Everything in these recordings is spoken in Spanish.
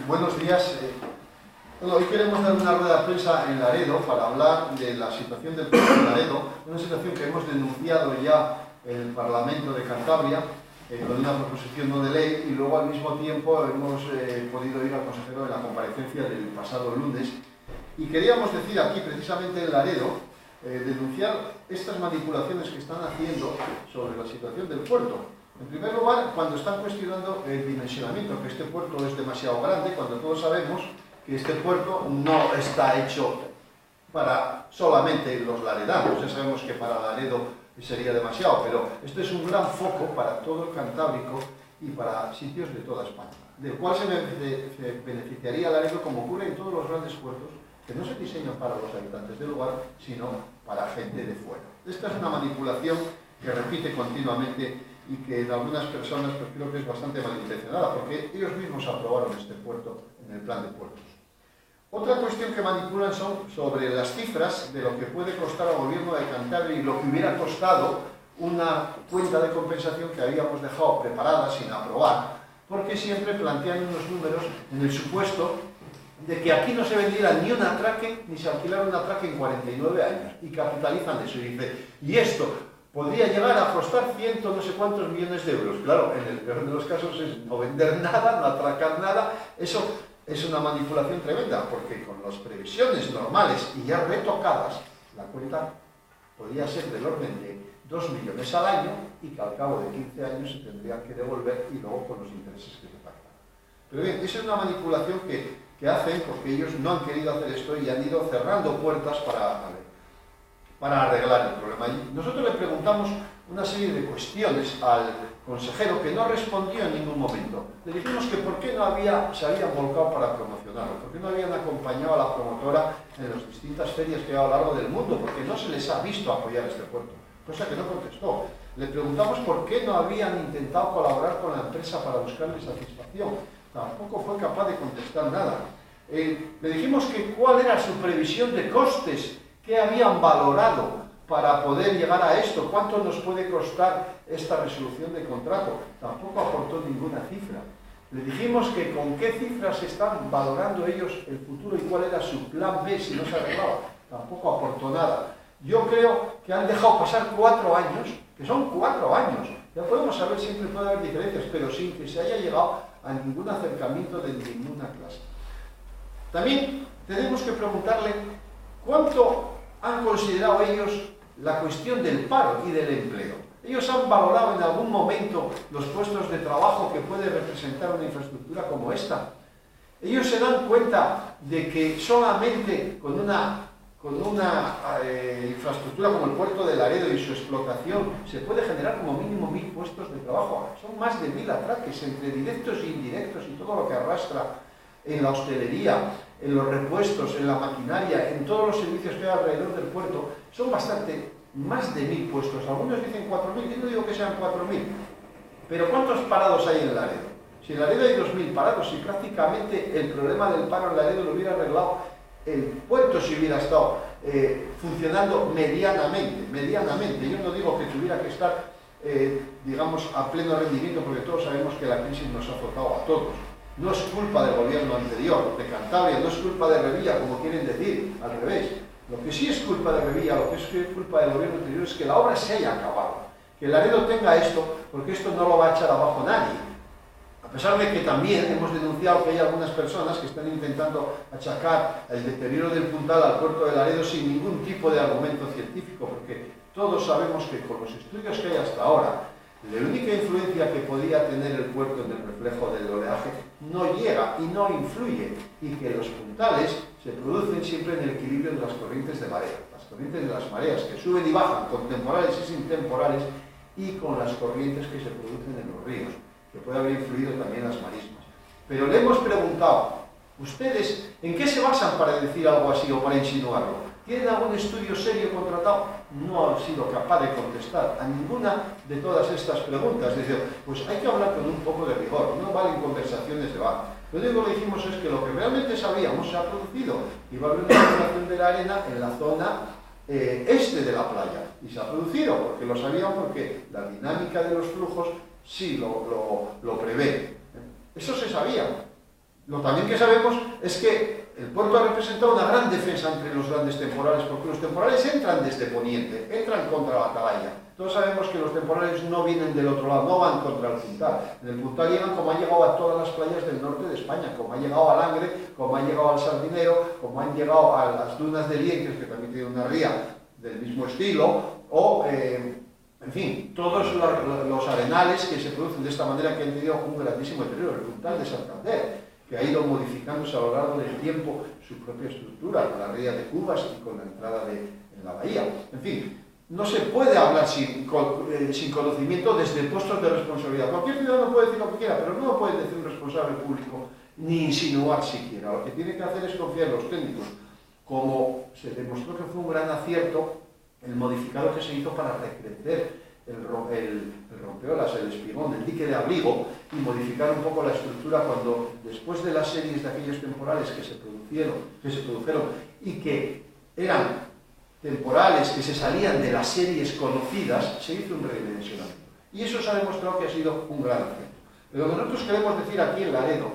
Buenos días. Hoy queremos dar una rueda de prensa en Laredo para hablar de la situación del puerto de Laredo, una situación que hemos denunciado ya en el Parlamento de Cantabria con una proposición no de ley, y luego al mismo tiempo hemos podido ir al consejero de la comparecencia del pasado lunes, y queríamos decir aquí, precisamente en Laredo, denunciar estas manipulaciones que están haciendo sobre la situación del puerto. En primer lugar, cuando están cuestionando el dimensionamiento, que este puerto es demasiado grande, cuando todos sabemos que este puerto no está hecho para solamente los laredanos. Ya sabemos que para Laredo sería demasiado, pero esto es un gran foco para todo el Cantábrico y para sitios de toda España, del cual se beneficiaría Laredo, como ocurre en todos los grandes puertos, que no se diseñan para los habitantes del lugar, sino para gente de fuera. Esta es una manipulación que repite continuamente y que en algunas personas pues, creo que es bastante malintencionada, porque ellos mismos aprobaron este puerto en el plan de puertos. Otra cuestión que manipulan son sobre las cifras de lo que puede costar al gobierno de Cantabria y lo que hubiera costado una cuenta de compensación que habíamos dejado preparada sin aprobar, porque siempre plantean unos números en el supuesto de que aquí no se vendiera ni un atraque, ni se alquilara un atraque en 49 años, y capitalizan eso, y dice, y esto podría llegar a costar no sé cuántos millones de euros. Claro, en el peor de los casos es no vender nada, no atracar nada. Eso es una manipulación tremenda, porque con las previsiones normales y ya retocadas, la cuenta podría ser del orden de 2 millones al año, y que al cabo de 15 años se tendrían que devolver, y luego con los intereses que se pactan. Pero bien, esa es una manipulación que hacen porque ellos no han querido hacer esto y han ido cerrando puertas para arreglar el problema. Y nosotros le preguntamos una serie de cuestiones al consejero, que no respondió en ningún momento. Le dijimos que por qué no se habían volcado para promocionarlo, por qué no habían acompañado a la promotora en las distintas ferias que hay a lo largo del mundo, porque no se les ha visto apoyar este puerto, cosa que no contestó. Le preguntamos por qué no habían intentado colaborar con la empresa para buscarle satisfacción, tampoco fue capaz de contestar nada. Le dijimos que cuál era su previsión de costes, qué habían valorado para poder llegar a esto, cuánto nos puede costar esta resolución de contrato. Tampoco aportó ninguna cifra. Le dijimos que con qué cifras están valorando ellos el futuro y cuál era su plan B si no se arreglaba. Tampoco aportó nada. Yo creo que han dejado pasar 4 años, que son 4 años. Ya podemos saber, siempre puede haber diferencias, pero sin que se haya llegado a ningún acercamiento de ninguna clase. También tenemos que preguntarle cuánto han considerado ellos la cuestión del paro y del empleo. Ellos han valorado en algún momento los puestos de trabajo que puede representar una infraestructura como esta. Ellos se dan cuenta de que solamente con una infraestructura como el puerto de Laredo y su explotación se puede generar como mínimo 1000 puestos de trabajo. Son más de 1000 atraques entre directos e indirectos y todo lo que arrastra en la hostelería, en los repuestos, en la maquinaria, en todos los servicios que hay alrededor del puerto. Son más de 1000 puestos. Algunos dicen 4000, yo no digo que sean 4000, pero ¿cuántos parados hay en Laredo? Si en Laredo hay 2000 parados, y prácticamente el problema del paro en Laredo lo hubiera arreglado el puerto si hubiera estado funcionando medianamente. Yo no digo que tuviera que estar, digamos, a pleno rendimiento, porque todos sabemos que la crisis nos ha azotado a todos. No es culpa del gobierno anterior, de Cantabria, no es culpa de Revilla, como quieren decir, al revés. Lo que sí es culpa de Revilla, lo que es culpa del gobierno anterior, es que la obra se haya acabado. Que Laredo tenga esto, porque esto no lo va a echar abajo nadie. A pesar de que también hemos denunciado que hay algunas personas que están intentando achacar el deterioro del puntal al puerto de Laredo sin ningún tipo de argumento científico, porque todos sabemos que con los estudios que hay hasta ahora, la única influencia que podía tener el puerto en el reflejo del oleaje no llega y no influye, y que los puntales se producen siempre en el equilibrio de las corrientes de marea. Las corrientes de las mareas que suben y bajan con temporales y sin temporales, y con las corrientes que se producen en los ríos, que puede haber influido también las marismas. Pero le hemos preguntado, ¿ustedes en qué se basan para decir algo así o para insinuarlo? ¿Tienen algún estudio serio contratado? No han sido capaz de contestar a ninguna de todas estas preguntas. Es decir, pues hay que hablar con un poco de rigor, no valen conversaciones de bar. Lo único que dijimos es que lo que realmente sabíamos se ha producido, y va a haber una acumulación de la arena en la zona este de la playa, y se ha producido, porque lo sabían, porque la dinámica de los flujos sí lo prevé. Eso se sabía. Lo también que sabemos es que el puerto ha representado una gran defensa entre los grandes temporales, porque los temporales entran desde Poniente, entran contra la atalaya. Todos sabemos que los temporales no vienen del otro lado, no van contra el Puntal. En el Puntal llegan como han llegado a todas las playas del norte de España, como han llegado al Angre, como han llegado al Sardinero, como han llegado a las dunas de Lienques, que también tiene una ría del mismo estilo, o, en fin, todos los arenales que se producen de esta manera, que han tenido un grandísimo deterioro. El Puntal de Santander, que ha ido modificándose a lo largo del tiempo su propia estructura, con la ría de Cubas y con la entrada en la bahía. En fin, no se puede hablar sin conocimiento desde puestos de responsabilidad. Cualquier ciudadano puede decir lo que quiera, pero no lo puede decir un responsable público, ni insinuar siquiera. Lo que tiene que hacer es confiar en los técnicos. Como se demostró que fue un gran acierto el modificado que se hizo para recrecer el rompeolas, el espigón, el dique de abrigo, y modificar un poco la estructura cuando, después de las series de aquellos temporales que se produjeron y que eran temporales que se salían de las series conocidas, se hizo un redimensionamiento. Y eso se ha demostrado que ha sido un gran acierto. Pero nosotros queremos decir aquí en Laredo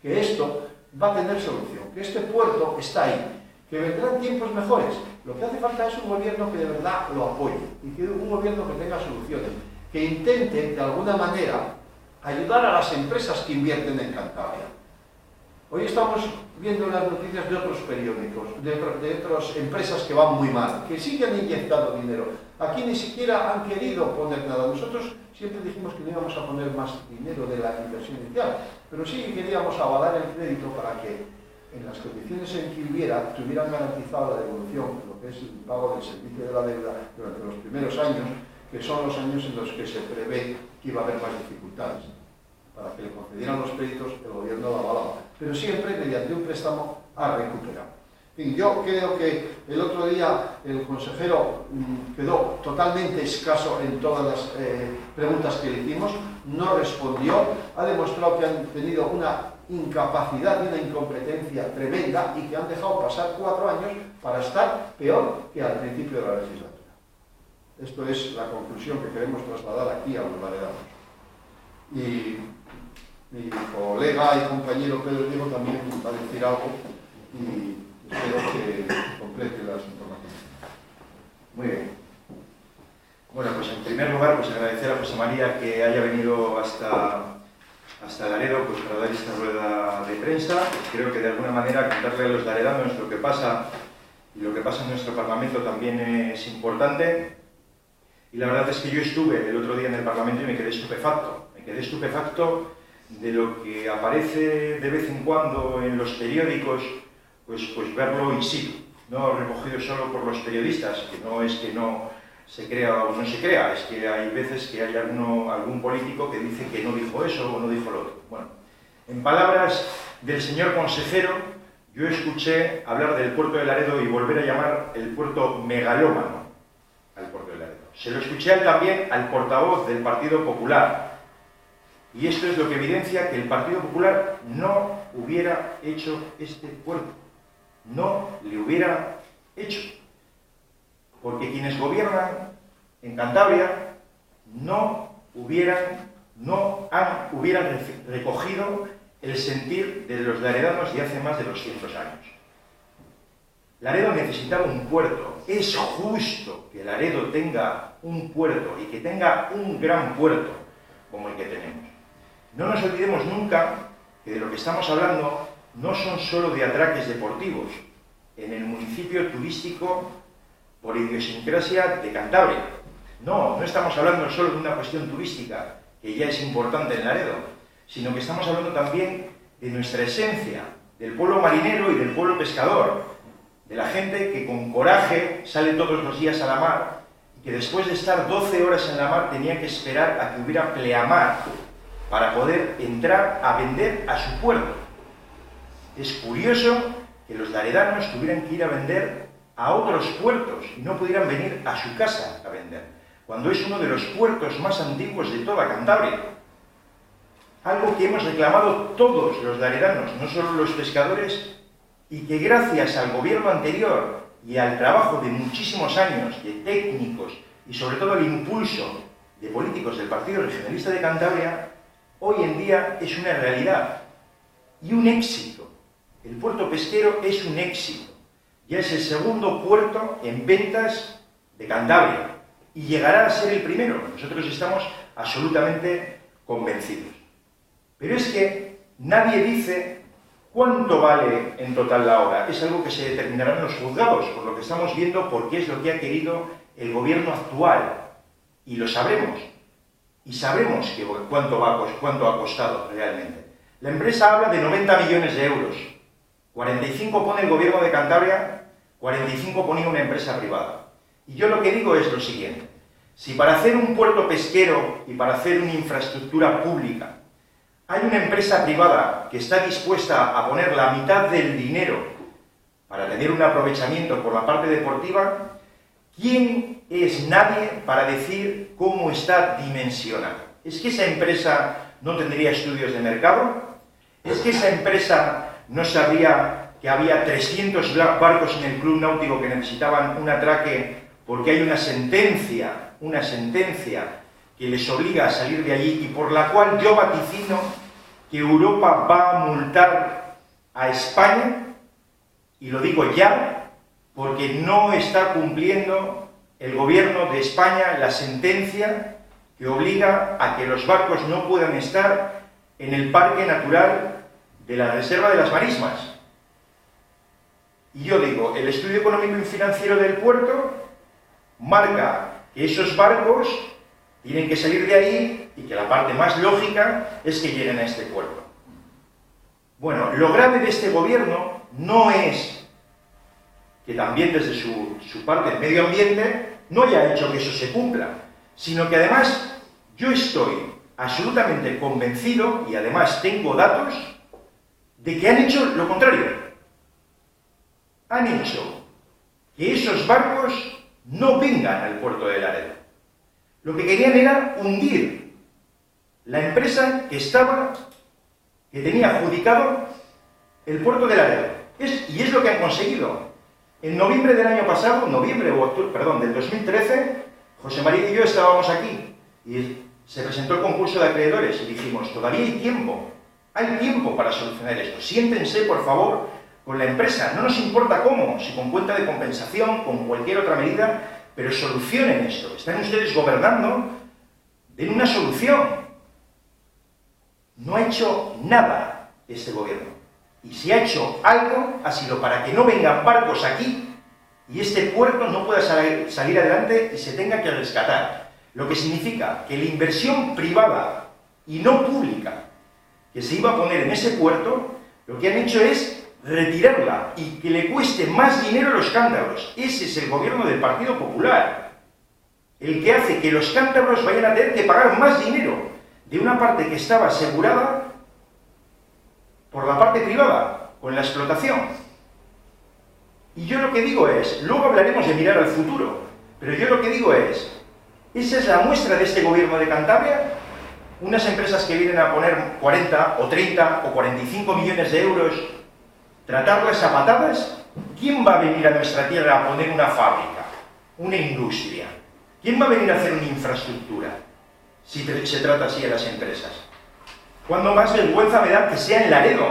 que esto va a tener solución, que este puerto está ahí, que vendrán tiempos mejores. Lo que hace falta es un gobierno que de verdad lo apoye y que un gobierno que tenga soluciones, que intente de alguna manera ayudar a las empresas que invierten en Cantabria. Hoy estamos viendo las noticias de otros periódicos, de otras empresas que van muy mal, que sí que han inyectado dinero. Aquí ni siquiera han querido poner nada. Nosotros siempre dijimos que no íbamos a poner más dinero de la inversión inicial, pero sí queríamos avalar el crédito para que en las condiciones en que hubiera, tuvieran garantizado la devolución, lo que es el pago del servicio de la deuda durante los primeros años, que son los años en los que se prevé que iba a haber más dificultades. Para que le concedieran los créditos, el gobierno lo avalaba, pero siempre mediante un préstamo a recuperar. En fin, yo creo que el otro día el consejero quedó totalmente escaso en todas las preguntas que le hicimos, no respondió, ha demostrado que han tenido una incapacidad y una incompetencia tremenda y que han dejado pasar 4 años para estar peor que al principio de la legislatura. Esto es la conclusión que queremos trasladar aquí a los laredanos. Y mi colega y compañero Pedro Diego también va a decir algo y espero que complete las informaciones. Muy bien. Bueno, pues en primer lugar, pues agradecer a José María que haya venido hasta Laredo pues para dar esta rueda de prensa. Creo que de alguna manera contarle a los laredanos lo que pasa y lo que pasa en nuestro Parlamento también es importante. Y la verdad es que yo estuve el otro día en el Parlamento y me quedé estupefacto. Me quedé estupefacto de lo que aparece de vez en cuando en los periódicos, pues verlo in situ, no recogido solo por los periodistas, que no es que no se crea o no se crea, es que hay veces que hay algún político que dice que no dijo eso o no dijo lo otro. Bueno, en palabras del señor consejero, yo escuché hablar del puerto de Laredo y volver a llamar el puerto megalómano al puerto de Laredo. Se lo escuché también al portavoz del Partido Popular. Y esto es lo que evidencia que el Partido Popular no hubiera hecho este puerto. No le hubiera hecho. Porque quienes gobiernan en Cantabria no hubieran recogido el sentir de los laredanos de hace más de 200 años. Laredo necesitaba un puerto. Es justo que Laredo tenga un puerto y que tenga un gran puerto como el que tenemos. No nos olvidemos nunca que de lo que estamos hablando no son solo de atraques deportivos en el municipio turístico por idiosincrasia de Cantabria. No estamos hablando solo de una cuestión turística, que ya es importante en Laredo, sino que estamos hablando también de nuestra esencia, del pueblo marinero y del pueblo pescador, de la gente que con coraje sale todos los días a la mar y que después de estar 12 horas en la mar tenía que esperar a que hubiera pleamar para poder entrar a vender a su puerto. Es curioso que los laredanos tuvieran que ir a vender a otros puertos y no pudieran venir a su casa a vender, cuando es uno de los puertos más antiguos de toda Cantabria. Algo que hemos reclamado todos los laredanos, no solo los pescadores, y que gracias al gobierno anterior y al trabajo de muchísimos años de técnicos y sobre todo al impulso de políticos del Partido Regionalista de Cantabria, hoy en día es una realidad. y un éxito. El puerto pesquero es un éxito. Ya es el segundo puerto en ventas de Cantabria y llegará a ser el primero. Nosotros estamos absolutamente convencidos. Pero es que nadie dice cuánto vale en total la obra. Es algo que se determinará en los juzgados, por lo que estamos viendo, porque es lo que ha querido el gobierno actual. Y lo sabremos. Y sabremos cuánto ha costado realmente. La empresa habla de 90 millones de euros. 45 pone el gobierno de Cantabria, 45 ponía una empresa privada. Y yo lo que digo es lo siguiente. Si para hacer un puerto pesquero y para hacer una infraestructura pública hay una empresa privada que está dispuesta a poner la mitad del dinero para tener un aprovechamiento por la parte deportiva, ¿quién es nadie para decir cómo está dimensionada? ¿Es que esa empresa no tendría estudios de mercado? ¿Es que esa empresa no sabría que había 300 barcos en el club náutico que necesitaban un atraque porque hay una sentencia que les obliga a salir de allí y por la cual yo vaticino que Europa va a multar a España, y lo digo ya, porque no está cumpliendo el gobierno de España la sentencia que obliga a que los barcos no puedan estar en el Parque Natural de la Reserva de las Marismas. Y yo digo, el estudio económico y financiero del puerto marca que esos barcos tienen que salir de ahí y que la parte más lógica es que lleguen a este puerto. Bueno, lo grave de este gobierno no es que también desde su parte del medio ambiente no haya hecho que eso se cumpla, sino que además yo estoy absolutamente convencido, y además tengo datos, de que han hecho lo contrario. Han hecho que esos barcos no vengan al puerto de Laredo. Lo que querían era hundir la empresa que tenía adjudicado el puerto de Laredo. Y es lo que han conseguido. En noviembre del año pasado, del 2013, José María y yo estábamos aquí y se presentó el concurso de acreedores y dijimos, todavía hay tiempo para solucionar esto. Siéntense, por favor, con la empresa. No nos importa cómo, si con cuenta de compensación, con cualquier otra medida, pero solucionen esto. Están ustedes gobernando, den una solución. No ha hecho nada este gobierno. Y si ha hecho algo, ha sido para que no vengan barcos aquí y este puerto no pueda salir adelante y se tenga que rescatar. Lo que significa que la inversión privada y no pública que se iba a poner en ese puerto, lo que han hecho es retirarla y que le cueste más dinero a los cántabros. Ese es el gobierno del Partido Popular, el que hace que los cántabros vayan a tener que pagar más dinero de una parte que estaba asegurada por la parte privada, con la explotación. Y yo lo que digo es, luego hablaremos de mirar al futuro, pero yo lo que digo es, esa es la muestra de este gobierno de Cantabria, unas empresas que vienen a poner 40 o 30 o 45 millones de euros, tratarlas a patadas. ¿Quién va a venir a nuestra tierra a poner una fábrica, una industria? ¿Quién va a venir a hacer una infraestructura si se trata así a las empresas? ¿Cuándo más vergüenza me da que sea en Laredo?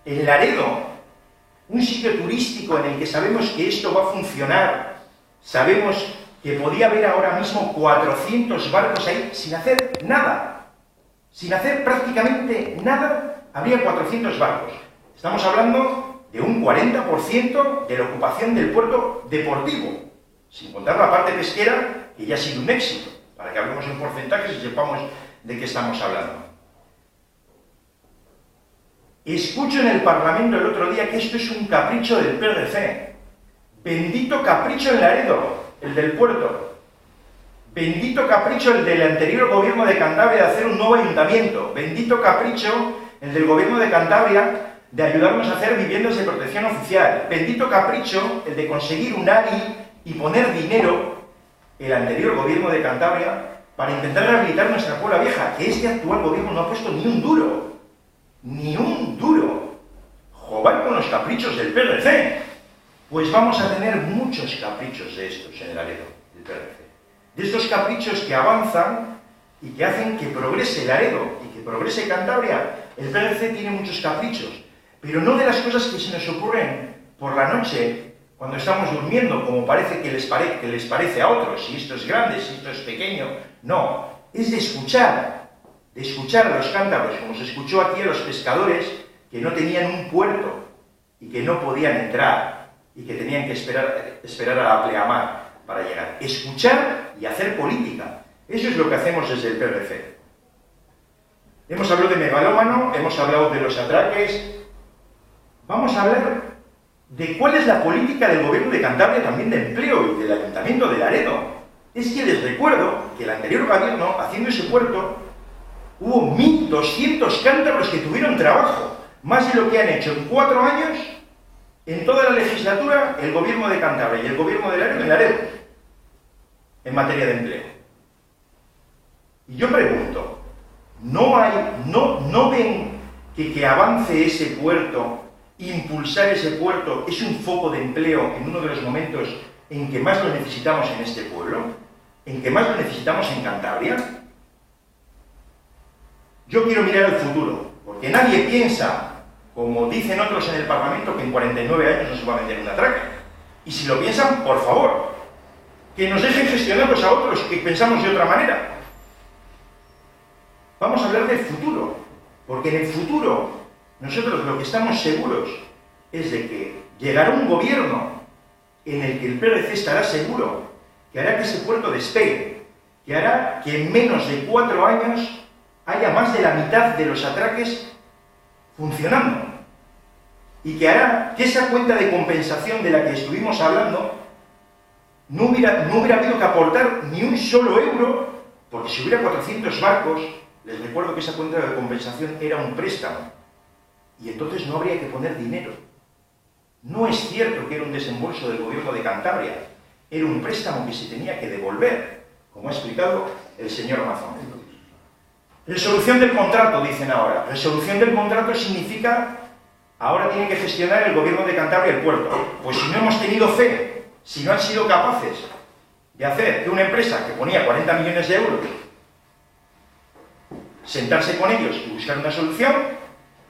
En Laredo, un sitio turístico en el que sabemos que esto va a funcionar, sabemos que podía haber ahora mismo 400 barcos ahí sin hacer nada, sin hacer prácticamente nada, habría 400 barcos. Estamos hablando de un 40% de la ocupación del puerto deportivo, sin contar la parte pesquera, que ya ha sido un éxito, para que hablemos en porcentajes y sepamos de qué estamos hablando. Escucho en el Parlamento el otro día que esto es un capricho del PRC. Bendito capricho en Laredo, el del puerto. Bendito capricho el del anterior gobierno de Cantabria de hacer un nuevo ayuntamiento. Bendito capricho el del gobierno de Cantabria de ayudarnos a hacer viviendas de protección oficial. Bendito capricho el de conseguir un ARI y poner dinero, el anterior gobierno de Cantabria, para intentar rehabilitar nuestra Puebla Vieja, que este actual gobierno no ha puesto ni un duro. Ni un duro. Joder con los caprichos del PRC. Pues vamos a tener muchos caprichos de estos en el Laredo, del PRC. De estos caprichos que avanzan y que hacen que progrese Laredo y que progrese Cantabria El PRC tiene muchos caprichos, pero no de las cosas que se nos ocurren por la noche cuando estamos durmiendo, como parece que les parece a otros, si esto es grande, si esto es pequeño. No, es de escuchar a los cántabros, como se escuchó aquí a los pescadores que no tenían un puerto y que no podían entrar y que tenían que esperar a la pleamar para llegar. Escuchar y hacer política. Eso es lo que hacemos desde el PRC. Hemos hablado de megalómano, hemos hablado de los atraques. Vamos a hablar de cuál es la política del Gobierno de Cantabria, también de empleo, y del Ayuntamiento de Laredo. Es que les recuerdo que el anterior gobierno, haciendo ese puerto, hubo 1.200 cántabros que tuvieron trabajo, más de lo que han hecho en 4 años, en toda la legislatura, el Gobierno de Cantabria y el Gobierno de Laredo en Laredo, en materia de empleo. Y yo pregunto, ¿no ven que avance ese puerto, impulsar ese puerto, es un foco de empleo en uno de los momentos en que más lo necesitamos en este pueblo? ¿En que más lo necesitamos en Cantabria? Yo quiero mirar al futuro, porque nadie piensa, como dicen otros en el Parlamento, que en 49 años no se va a vender un atraque. Y si lo piensan, por favor, que nos dejen gestionarlos a otros que pensamos de otra manera. Vamos a hablar del futuro, porque en el futuro nosotros lo que estamos seguros es de que llegará un gobierno en el que el PRC estará seguro, que hará que ese puerto despegue, que hará que en menos de 4 años haya más de la mitad de los atraques funcionando, y que hará que esa cuenta de compensación de la que estuvimos hablando no hubiera habido que aportar ni un solo euro, porque si hubiera 400 barcos, les recuerdo que esa cuenta de compensación era un préstamo, y entonces no habría que poner dinero. No es cierto que era un desembolso del Gobierno de Cantabria, era un préstamo que se tenía que devolver, como ha explicado el señor Mazón. Resolución del contrato, dicen ahora. Resolución del contrato significa, ahora tiene que gestionar el Gobierno de Cantabria el puerto. Pues si no hemos tenido fe, si no han sido capaces de hacer que una empresa que ponía 40 millones de euros, sentarse con ellos y buscar una solución,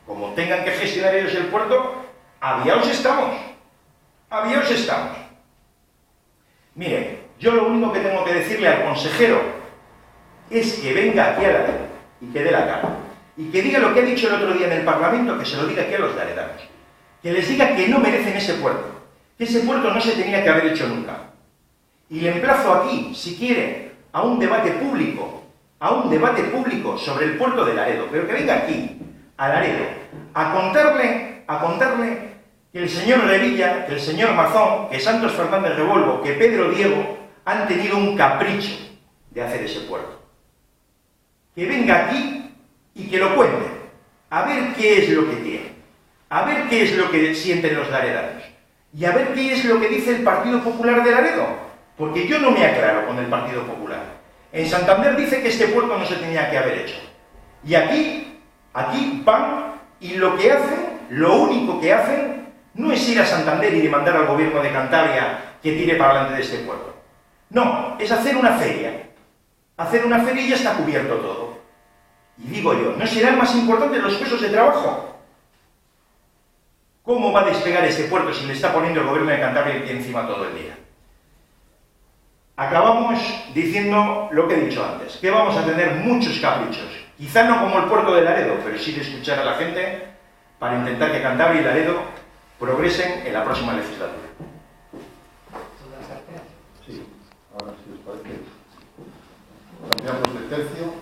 como tengan que gestionar ellos el puerto, aviaos estamos. Aviaos estamos. Mire, yo lo único que tengo que decirle al consejero es que venga aquí a Laredo y que dé la cara. Y que diga lo que ha dicho el otro día en el Parlamento, que se lo diga aquí a los laredanos. Que les diga que no merecen ese puerto. Que ese puerto no se tenía que haber hecho nunca. Y le emplazo aquí, si quiere, a un debate público sobre el puerto de Laredo, pero que venga aquí, a Laredo, a contarle que el señor Revilla, que el señor Mazón, que Santos Fernández Revolvo, que Pedro Diego han tenido un capricho de hacer ese puerto. Que venga aquí y que lo cuente, a ver qué es lo que tiene, a ver qué es lo que sienten los laredanos, y a ver qué es lo que dice el Partido Popular de Laredo, porque yo no me aclaro con el Partido Popular. En Santander dice que este puerto no se tenía que haber hecho, y aquí van, y lo que hacen, lo único que hacen, no es ir a Santander y demandar al Gobierno de Cantabria que tire para adelante de este puerto. No, es hacer una feria. Hacer una feria y ya está cubierto todo. Y digo yo, ¿no serán más importantes los puestos de trabajo? ¿Cómo va a despegar este puerto si le está poniendo el Gobierno de Cantabria aquí encima todo el día? Acabamos diciendo lo que he dicho antes, que vamos a tener muchos caprichos. Quizá no como el puerto de Laredo, pero sí de escuchar a la gente para intentar que Cantabria y Laredo progresen en la próxima legislatura. Sí, ahora si os parece, cambiamos de tercio.